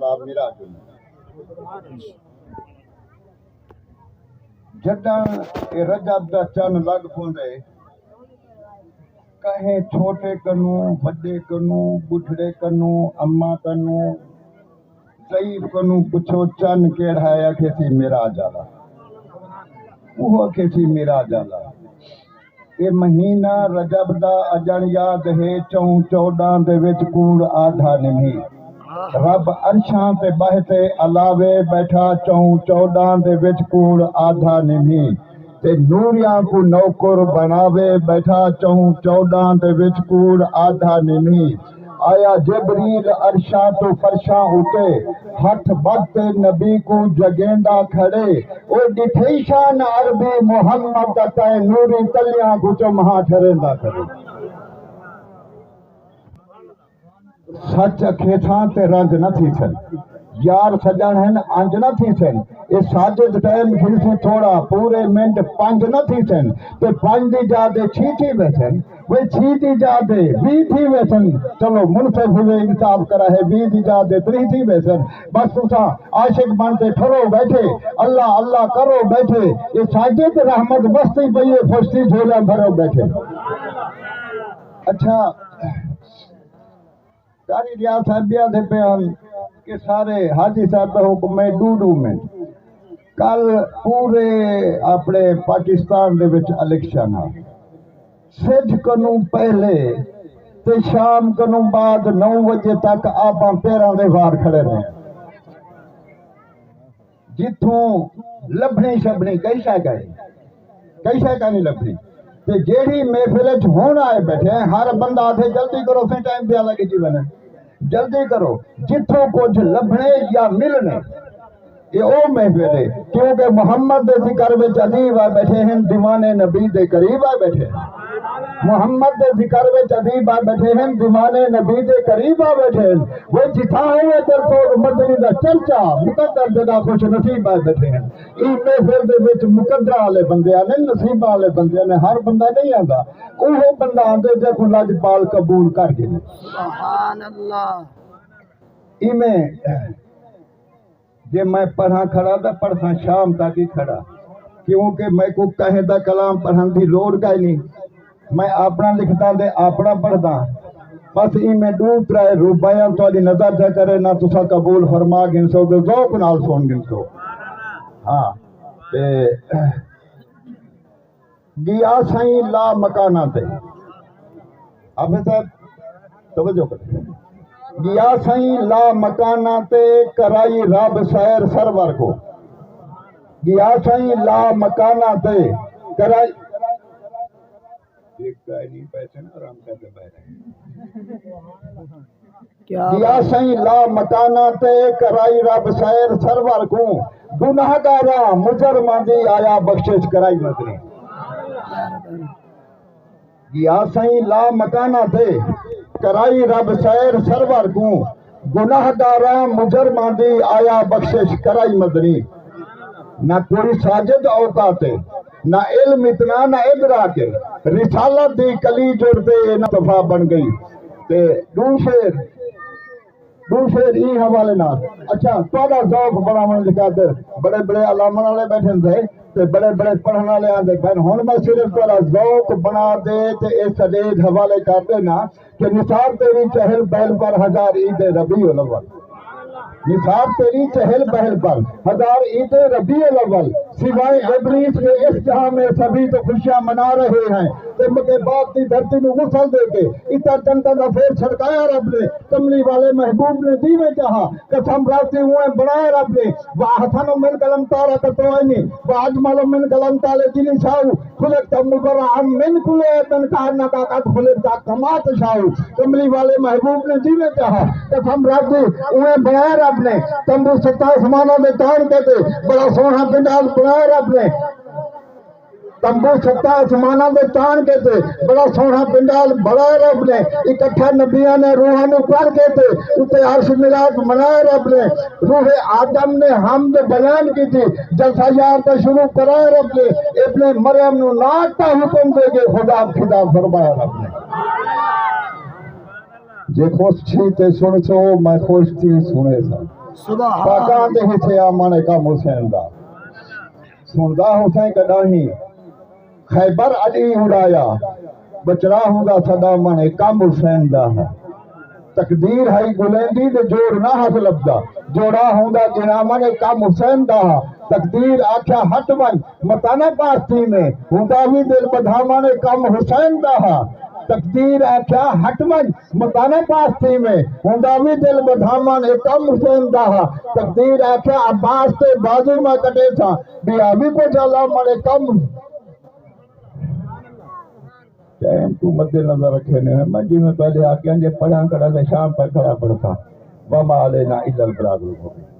اللہ میراج جداں اے رجب دا چن لگ پوندے کہیں چھوٹے کنوں وڈے کنوں بڈھڑے کنوں اما کنوں ضعیف کنوں پچھو چن کیڑا ہے کہ سی میراج والا وہ کہ سی میراج والا یہ مہینہ رجب دا اجن یاد ہے 14 دے وچ کوڑ آدھا نمی رب عرشاں تے بہتے علاوے بیٹھا 14 دے وچ کوڑ آدھا نمی تے نوریاں کو نوکر بناوے بیٹھا 14 دے وچ کوڑ آدھا نمی آیا جبریل عرشاں تو فرشاں اٹھے ہاتھ بدتے نبی کو جگیندا کھڑے او ڈٹھئی شان عربی محمد تے نوری تلیاں کو چمہا ٹھریندا کھڑے سچ اکھے تھاں تے رنگ نہ تھی سن یار سجن ہیں انج نہ تھی سن اے ساجد ٹائم گھنسی تھوڑا پورے منٹ 5 نہ تھی سن تے 5 دی جا دے 6 تھی ویسن وہ 6 دی جا دے 20 تھی ویسن چلو منصف ہوئے انصاف کرا ہے 20 دی جا دے 3 تھی ویسن بس تساں عاشق بنتے ٹھرو بیٹھے اللہ اللہ کرو بیٹھے اے ساجد رحمت بستی پئیے پھستی جھولا بھرو بیٹھے اچھا کاری ریاض صاحب بھی آدھے بیان کہ سارے حاجی صاحب کا حکم میں ڈوڈو میں کل پورے اپنے پاکستان دے وچ الیکشن ہے سجھ کنوں پہلے تے شام کنوں بعد 9 بجے تک آپاں پیراں دے وار کھڑے رہے جتھوں لبھنی شبنی کئی شے کا نہیں لبھنی تے جیڑی محفل وچ ہون آئے بیٹھے ہیں ہر بندہ آدھے جلدی کرو پھر ٹائم پہ لگے جیون ہے جلدی کرو جتھوں کچھ لبھنے یا ملنے یہ او محفل ہے کیونکہ محمد دے ذکر وچ ادیب آ بیٹھے ہیں دیوانے نبی دے قریب آ بیٹھے ہیں محمد دے ذکر وچ ادیب آ بیٹھے ہیں دیوانے نبی دے قریب آ بیٹھے ہیں وہ جتھاں ہوئے تے تو مدنی دا چرچا مقدر دے دا خوش نصیب آ بیٹھے ہیں ای محفل دے وچ مقدر والے بندے نے نصیب والے بندے نے ہر بندہ نہیں آندا اوہ بندہ آندے جے کو لج پال قبول کر گئے سبحان اللہ ای میں جے میں پڑھا کھڑا دا پڑھا شام تک ہی کھڑا کیونکہ میں کو کہیں دا کلام پڑھن دی لوڑ گئی نہیں میں اپنا لکھتا دے اپنا پڑھدا بس ای میں 2-3 روپیاں تواڈی نظر تے کرے نہ تساں قبول فرما گنسو تے ذوق نال سن گنسو ہاں تے گیا سائیں لا مکانہ تے اب صاحب توجہ کریں گیا سائیں لا مکانہ تے کرائی رب سیر سرور کو گیا سائیں لا مکانہ تے کرائی گیا سائیں لا مکانہ تے کرائی رب سیر سرور کو گناہگارا مجرماں دی آیا بخشش کرائی مدنی گیا سائیں لا مکانہ تے کرائی رب سیر سرور کو گناہگارا مجرماں دی آیا بخشش کرائی مدنی نہ کوئی ساجد اوقات نہ علم اتنا نہ ادراک رسالت دی کلی جڑتے نہ دفاع بن گئی تے دوسرے ای حوالے نال اچھا تھوڑا ذوق بناون لکھا تے بڑے بڑے علامہ والے بیٹھے تھے تے بڑے بڑے پڑھن والے آندے بہن ہن میں صرف تھوڑا ذوق بنا دے تے اس سدید حوالے کر دینا کہ نثار تیری چہل پہل پر 1000 عید ربیع الاول نثار تیری چہل پہل پر 1000 عید ربیع الاول سوائے ابلیس کے اس جہاں میں سبھی تو خوشیاں منا رہے ہیں تے مکے باپ کی دھرتی میں غسل دے کے اتنا چنتا دا پھیر چھڑکایا رب نے کملی والے محبوب نے دیوے کہا قسم راتی ہوئے بنائے رب نے وَأَحْسَنُ مِنْ قَلَمْ تَارَ تَتْوَائِنِ وَأَجْمَلُ مِنْ قَلَمْ تَالِ جِنِ شَاءُ خُلِقْتَ مُبَرَّأً مِنْ كُلِّ عَيْبٍ كَأَنَّكَ قَدْ خُلِقْتَ كَمَا تَشَاءُ کملی والے محبوب نے دیوے کہا قسم راتی ہوئے بنائے رب نے تمبو 7 آسمانوں میں تان کے تھے بڑا سونا پنڈال بنائے رب نے تمبو 7 آسمانوں میں تان کے تھے بڑا سونا پنڈال بنائے رب نے اکٹھا نبیاں نے روحانو کر کے تھے اتنے عرش میلاد منائے رب نے روح آدم نے حمد بیان کی تھی جلسہ یار کا شروع کرائے رب نے ابن مریم نو ناٹا حکم دے کے خدا فرمایا رب نے جے خوش تھی تے سن سو میں خوش تھی سنے سا پاکان دے حصے آمانے کم حسین دا سندا حسین کداہی خیبر علی اڑایا بچڑا ہوں دا صدا مانے کم حسین دا ہے تقدیر ہے گلندی دے جوڑ نہ ہاتھ لبدا جوڑا ہوں دا جنا مانے کم حسین دا تقدیر آکھا ہٹ ون متانے پاستی میں ہوں دا بھی دل بدھا مانے کم حسین دا تقدیر آکھا ہٹ ون متانے پاستی میں ہوں دا بھی دل بدھا مانے کم حسین دا تقدیر آکھا عباس تے بازو میں کٹے تھا بیا بھی کو چلا مانے کم ٹائم کو مد نظر رکھے نے میں جی میں پہلے آکے انجے پڑھاں کڑا دے شام پر کھڑا پڑھتا وما علینا الا البلاغ المبین